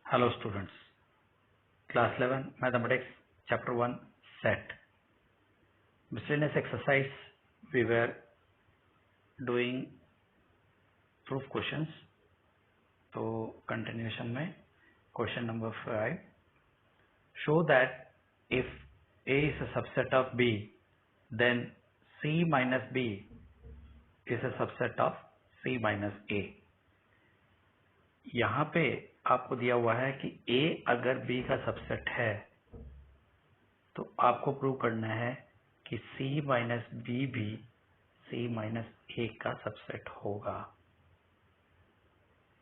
Hello students, class 11 mathematics chapter 1 set miscellaneous exercise. We were doing proof questions, so continuation में question number 5, show that if A is a subset of B, then C minus B is a subset of C minus A. यहाँ पे आपको दिया हुआ है कि A अगर B का सबसेट है तो आपको प्रूव करना है कि C माइनस बी भी C माइनस ए का सबसेट होगा।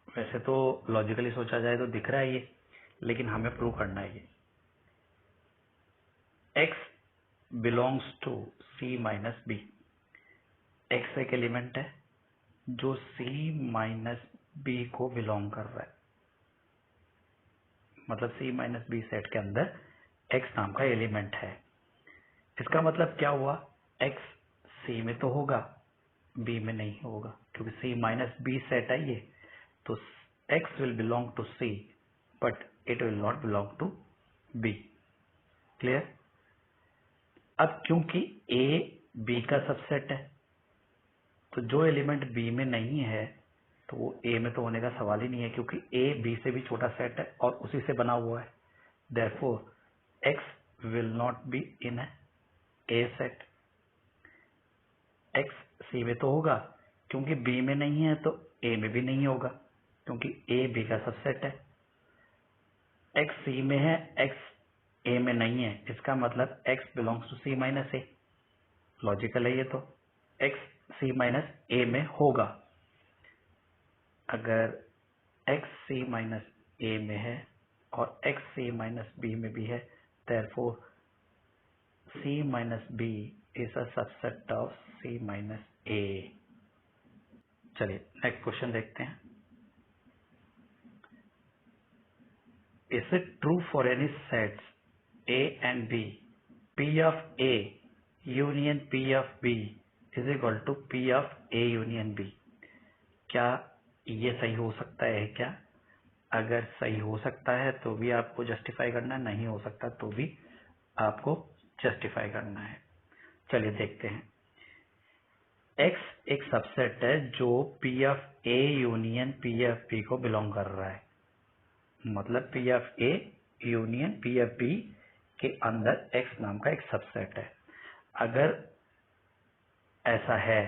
वैसे तो लॉजिकली सोचा जाए तो दिख रहा है ये, लेकिन हमें प्रूव करना है ये। X belongs to C minus B. X एक एलिमेंट है जो C माइनस बी को बिलोंग कर रहा है, मतलब C माइनस बी सेट के अंदर X नाम का एलिमेंट है। इसका मतलब क्या हुआ, X C में तो होगा, B में नहीं होगा, क्योंकि C माइनस बी सेट है ये, तो X will belong to C but it will not belong to B। Clear? अब क्योंकि A B का सबसेट है, तो जो एलिमेंट B में नहीं है तो वो A में तो होने का सवाल ही नहीं है, क्योंकि A B से भी छोटा सेट है और उसी से बना हुआ है। Therefore, X will not be in A set. X C में तो होगा, क्योंकि B में नहीं है तो A में भी नहीं होगा, क्योंकि A B का सबसेट है। X C में है, X A में नहीं है, इसका मतलब X belongs to C minus A. Logical है ये तो, X C माइनस ए में होगा। अगर X C माइनस ए में है और X C माइनस बी में भी है, therefore C minus B is a subset of C minus A. चलिए नेक्स्ट क्वेश्चन देखते हैं। Is it true for any sets A and B, P of A union P of B is equal to P of A union B? क्या ये सही हो सकता है क्या? अगर सही हो सकता है तो भी आपको जस्टिफाई करना है, नहीं हो सकता तो भी आपको जस्टिफाई करना है। चलिए देखते हैं। X एक सबसेट है जो P of A union P of B को बिलोंग कर रहा है, मतलब P of A union P of B के अंदर X नाम का एक सबसेट है। अगर ऐसा है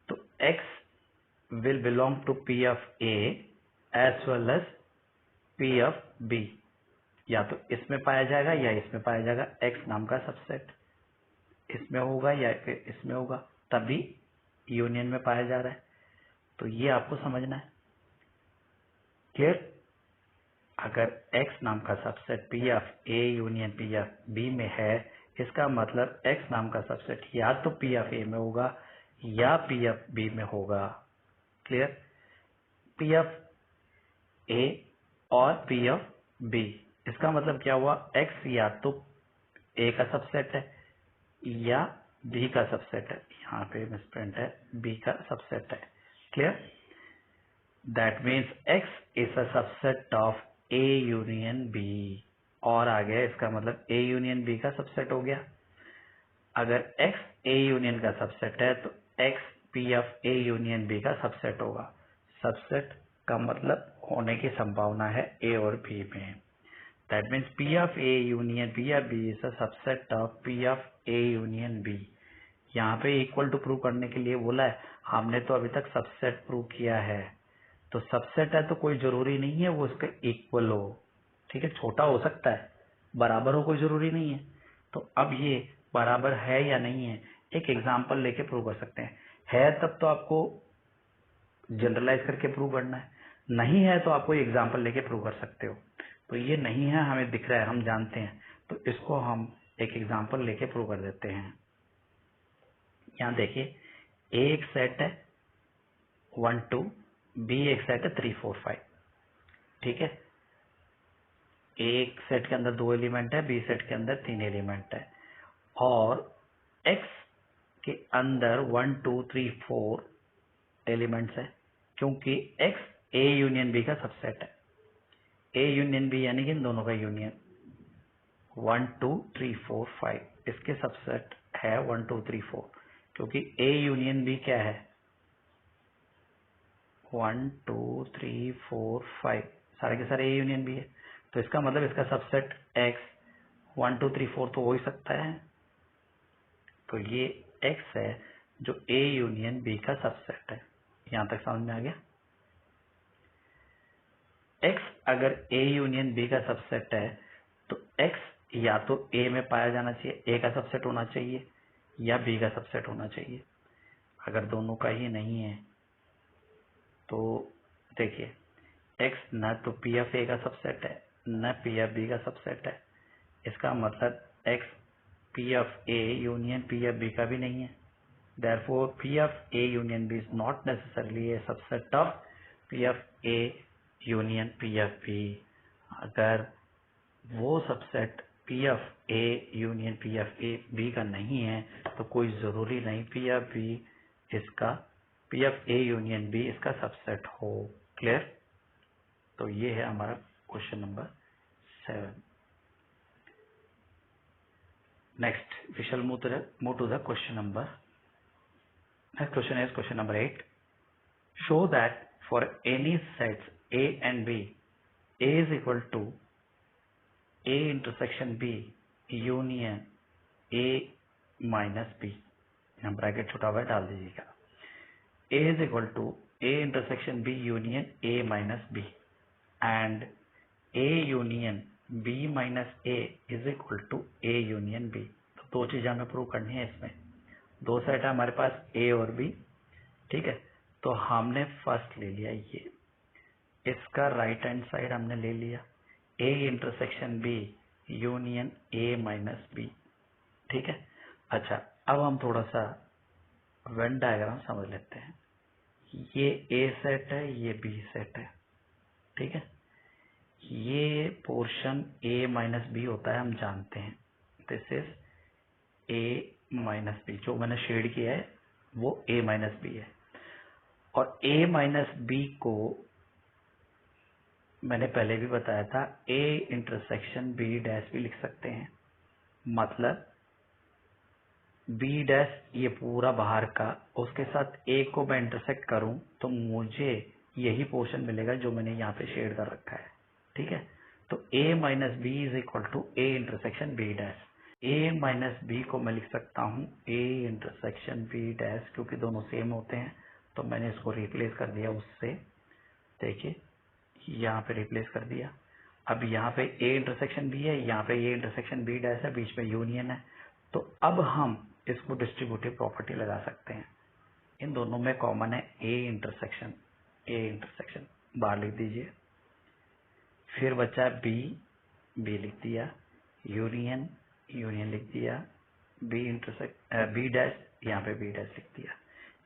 तो X will belong to P of A as well as P of B, या तो इसमें पाया जाएगा या इसमें पाया जाएगा। X नाम का सबसेट इसमें होगा या फिर इसमें होगा, तभी यूनियन में पाया जा रहा है। तो ये आपको समझना है। क्लियर? अगर X नाम का subset P of A union P of B में है, इसका मतलब X नाम का सबसेट या तो P of A में होगा या P of B में होगा। क्लियर? P of A और P of B, इसका मतलब क्या हुआ, X या तो A का सबसेट है या B का सबसेट है। यहाँ पे मिसप्रिंट है, B का सबसेट है। Clear? That means X is a subset of A union B। और आ गया, इसका मतलब A यूनियन B का सबसेट हो गया। अगर X A यूनियन का सबसेट है तो X P of A union B का सबसेट होगा। सबसेट का मतलब होने की संभावना है A और B में। That means P of A union P of B is a subset of P of A union B। यहाँ पे इक्वल टू प्रूव करने के लिए बोला है, हमने तो अभी तक सबसेट प्रूव किया है। तो सबसेट है तो कोई जरूरी नहीं है वो उसके इक्वल हो, ठीक है, छोटा हो सकता है, बराबर हो कोई जरूरी नहीं है। तो अब ये बराबर है या नहीं है, एक एग्जाम्पल लेके प्रूव कर सकते हैं। है तब तो आपको जनरलाइज करके प्रूव करना है, नहीं है तो आपको एग्जाम्पल लेके प्रूव कर सकते हो। तो ये नहीं है, हमें दिख रहा है, हम जानते हैं, तो इसको हम एक एग्जाम्पल लेके प्रूव कर देते हैं। यहाँ देखिए, A एक सेट है 1 2, B एक सेट है 3 4 5, ठीक है। A एक सेट के अंदर 2 एलिमेंट है, B सेट के अंदर 3 एलिमेंट है, और X के अंदर 1 2 3 4 एलिमेंट्स है, क्योंकि X A यूनियन B का सबसेट है। ए यूनियन बी यानी कि इन दोनों का यूनियन 1 2 3 4 5, इसके सबसेट है 1 2 3 4, क्योंकि ए यूनियन बी क्या है 1 2 3 4 5, सारे के सारे ए यूनियन बी है। तो इसका मतलब इसका सबसेट x 1 2 3 4 तो हो ही सकता है। तो ये x है जो ए यूनियन बी का सबसेट है। यहां तक समझ में आ गया। x अगर a यूनियन b का सबसेट है तो x या तो a में पाया जाना चाहिए, a का सबसेट होना चाहिए, या b का सबसेट होना चाहिए। अगर दोनों का ही नहीं है तो देखिए x न तो p ऑफ a का सबसेट है न p ऑफ b का सबसेट है। इसका मतलब x p of a union p of b का भी नहीं है। Therefore p of a union b is not necessarily a subset of p of a union p of b। अगर वो subset p of a union p of a b का नहीं है तो कोई जरूरी नहीं p of b इसका p of a union b इसका सबसेट हो। क्लियर? तो ये है हमारा question number 7। Next we shall move to the question number. Next question is question number 8. Show that for any sets A and B, A is equal to A intersection B union A minus B। यहाँ bracket छोटा हुआ है, डाल दीजिएगा। A is equal to A intersection B union A minus B and A union B minus A is equal to A union B। तो दो चीजें हमें प्रूव करनी है। इसमें दो सेट है हमारे पास A और B, ठीक है। तो हमने फर्स्ट ले लिया ये, इसका राइट हैंड साइड हमने ले लिया A intersection B union A minus B, ठीक है। अच्छा, अब हम थोड़ा सा वेन डायग्राम समझ लेते हैं। ये A सेट है, ये B सेट है, ठीक है। ये पोर्शन A माइनस B होता है, हम जानते हैं। This is A minus B, जो मैंने शेड किया है वो A माइनस B है। और A माइनस B को मैंने पहले भी बताया था A इंटरसेक्शन B डैश भी लिख सकते हैं। मतलब B डैश ये पूरा बाहर का, उसके साथ A को मैं इंटरसेक्ट करूं तो मुझे यही पोर्शन मिलेगा जो मैंने यहाँ पे शेड कर रखा है, ठीक है। तो A minus B is equal to A intersection B dash. A minus B को मैं लिख सकता हूँ A इंटरसेक्शन B डैश, क्योंकि दोनों सेम होते हैं। तो मैंने इसको रिप्लेस कर दिया उससे, देखिए यहाँ पे रिप्लेस कर दिया। अब यहाँ पे A इंटरसेक्शन B है, यहाँ पे A इंटरसेक्शन B डैश है, बीच में यूनियन है। तो अब हम इसको डिस्ट्रीब्यूटिव प्रॉपर्टी लगा सकते हैं। इन दोनों में कॉमन है A इंटरसेक्शन बाहर लिख दीजिए। फिर बचा B लिख दिया, यूनियन लिख दिया, B डैश, यहाँ पे B डैश लिख दिया।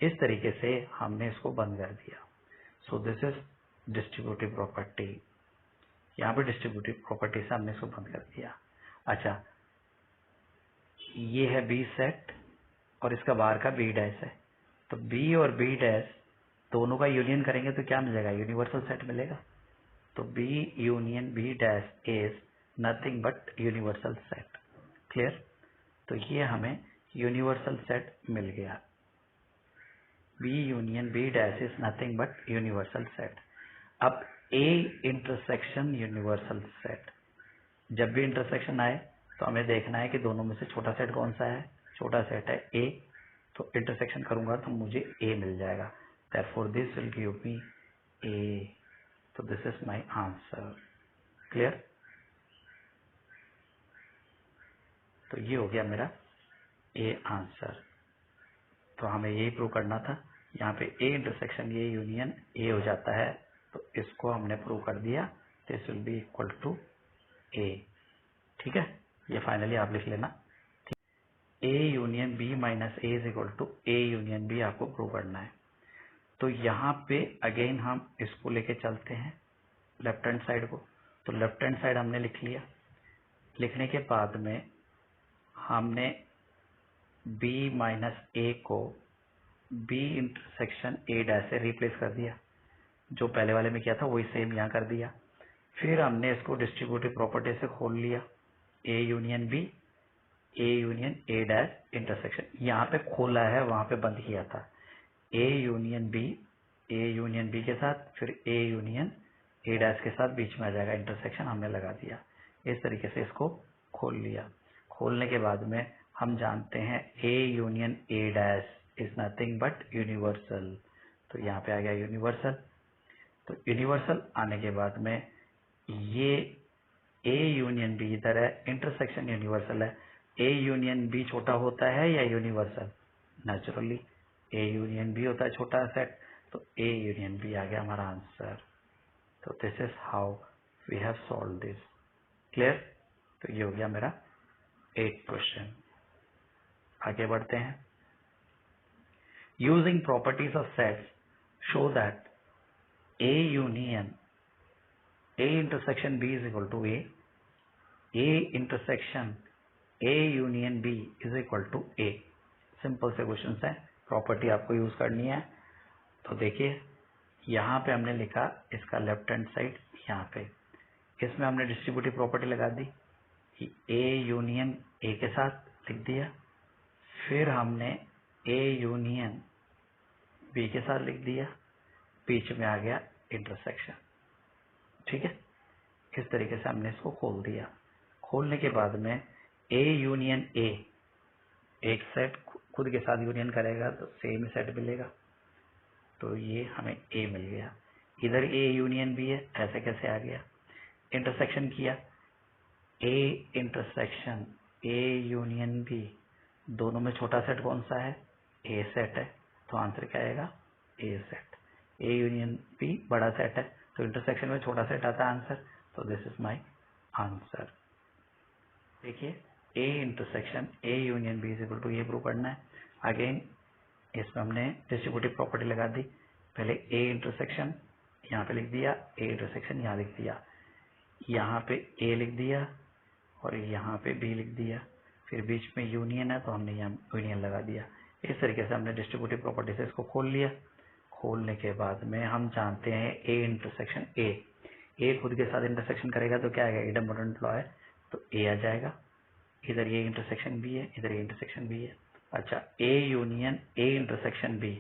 इस तरीके से हमने इसको बंद कर दिया। So this is distributive property. यहाँ पे डिस्ट्रीब्यूटिव प्रॉपर्टी से हमने इसको बंद कर दिया। अच्छा, ये है B सेट और इसका बाहर का B डैश है। तो B और B डैश दोनों का यूनियन करेंगे तो क्या मिलेगा? यूनिवर्सल सेट मिलेगा। तो B union B dash is nothing but universal set. Clear? तो ये हमें यूनिवर्सल सेट मिल गया। B union B dash is nothing but universal set. अब A इंटरसेक्शन यूनिवर्सल सेट, जब भी इंटरसेक्शन आए तो हमें देखना है कि दोनों में से छोटा सेट कौन सा है। छोटा सेट है A, तो इंटरसेक्शन करूंगा तो मुझे A मिल जाएगा। Therefore this will give me A। तो this is my answer. Clear? तो ये हो गया मेरा A आंसर। तो हमें यही प्रूव करना था। यहाँ पे A intersection A union A हो जाता है, तो इसको हमने प्रूव कर दिया। This will be equal to A। ठीक है, ये फाइनली आप लिख लेना। A union B minus A is equal to A union B आपको प्रूव करना है। तो यहाँ पे अगेन हम इसको लेके चलते हैं लेफ्ट हैंड साइड को। तो लेफ्ट हैंड साइड हमने लिख लिया। लिखने के बाद में हमने B माइनस A को B इंटरसेक्शन A डैश से रिप्लेस कर दिया। जो पहले वाले में किया था वही सेम यहाँ कर दिया। फिर हमने इसको डिस्ट्रीब्यूटिव प्रॉपर्टी से खोल लिया, A union B, A union A dash intersection, यहाँ पे खोला है वहां पे बंद किया था, A union B, A union B के साथ, फिर ए यूनियन ए डैश के साथ बीच में आ जाएगा, इंटरसेक्शन हमने लगा दिया। इस तरीके से इसको खोल लिया। खोलने के बाद में हम जानते हैं ए union A dash is nothing but universal, तो यहाँ पे आ गया यूनिवर्सल। तो यूनिवर्सल आने के बाद में ये ए यूनियन बी इधर है, इंटरसेक्शन यूनिवर्सल है। ए यूनियन बी छोटा होता है या universal? Naturally A union B होता है छोटा सेट, तो ए यूनियन बी आ गया हमारा आंसर। तो this is how we have solve this. Clear? तो ये हो गया मेरा 8th क्वेश्चन। आगे बढ़ते हैं। Using properties of sets show that A union A intersection B is equal to A intersection A union B is equal to A। Simple से question है, प्रॉपर्टी आपको यूज करनी है। तो देखिए यहाँ पे हमने लिखा इसका लेफ्ट हैंड साइड, यहाँ पे इसमें हमने डिस्ट्रीब्यूटिव प्रॉपर्टी लगा दी, A यूनियन A के साथ लिख दिया, फिर हमने A यूनियन B के साथ लिख दिया, बीच में आ गया इंटरसेक्शन। ठीक है, इस तरीके से हमने इसको खोल दिया। खोलने के बाद में ए यूनियन ए, एक सेट खुद के साथ यूनियन करेगा तो सेम सेट मिलेगा, तो ये हमें ए मिल गया। इधर ए यूनियन बी है, ऐसे कैसे आ गया? इंटरसेक्शन किया, A intersection A union B, दोनों में छोटा सेट कौन सा है? ए सेट है, तो आंसर क्या आएगा? ए सेट। ए यूनियन बी बड़ा सेट है, तो इंटरसेक्शन में छोटा सेट आता है आंसर, तो दिस इज माय आंसर। देखिए A intersection A union B is equal to, ये प्रूव करना है। अगेन इसमें हमने डिस्ट्रीब्यूटिव प्रॉपर्टी लगा दी, पहले ए इंटरसेक्शन यहाँ पे लिख दिया, ए इंटरसेक्शन यहाँ लिख दिया, यहाँ पे ए लिख दिया और यहाँ पे बी लिख दिया, फिर बीच में यूनियन है तो हमने यहाँ यूनियन लगा दिया। इस तरीके से हमने डिस्ट्रीब्यूटिव प्रॉपर्टी से इसको खोल लिया। खोलने के बाद में हम जानते हैं ए इंटरसेक्शन ए खुद के साथ इंटरसेक्शन करेगा तो क्या आएगा? एडम मोरेंट लॉ है, तो ए आ जाएगा। इधर ए इंटरसेक्शन बी है, इधर ए इंटरसेक्शन बी है। अच्छा, A union A intersection B,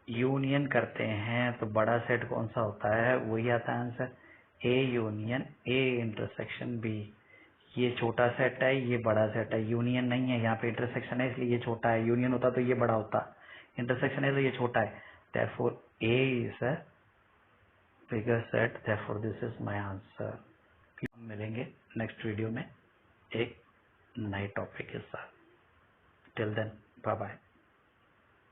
union करते हैं तो बड़ा सेट कौन सा होता है? वही आता है answer, A union A intersection B. ये छोटा सेट है, ये बड़ा सेट है, यूनियन नहीं है, यहाँ पे इंटरसेक्शन है इसलिए ये छोटा है, यूनियन होता तो ये बड़ा होता, इंटरसेक्शन है तो ये छोटा है, therefore A is a bigger set, therefore this is my answer। हम मिलेंगे नेक्स्ट वीडियो में एक नए टॉपिक के साथ। Till then bye bye.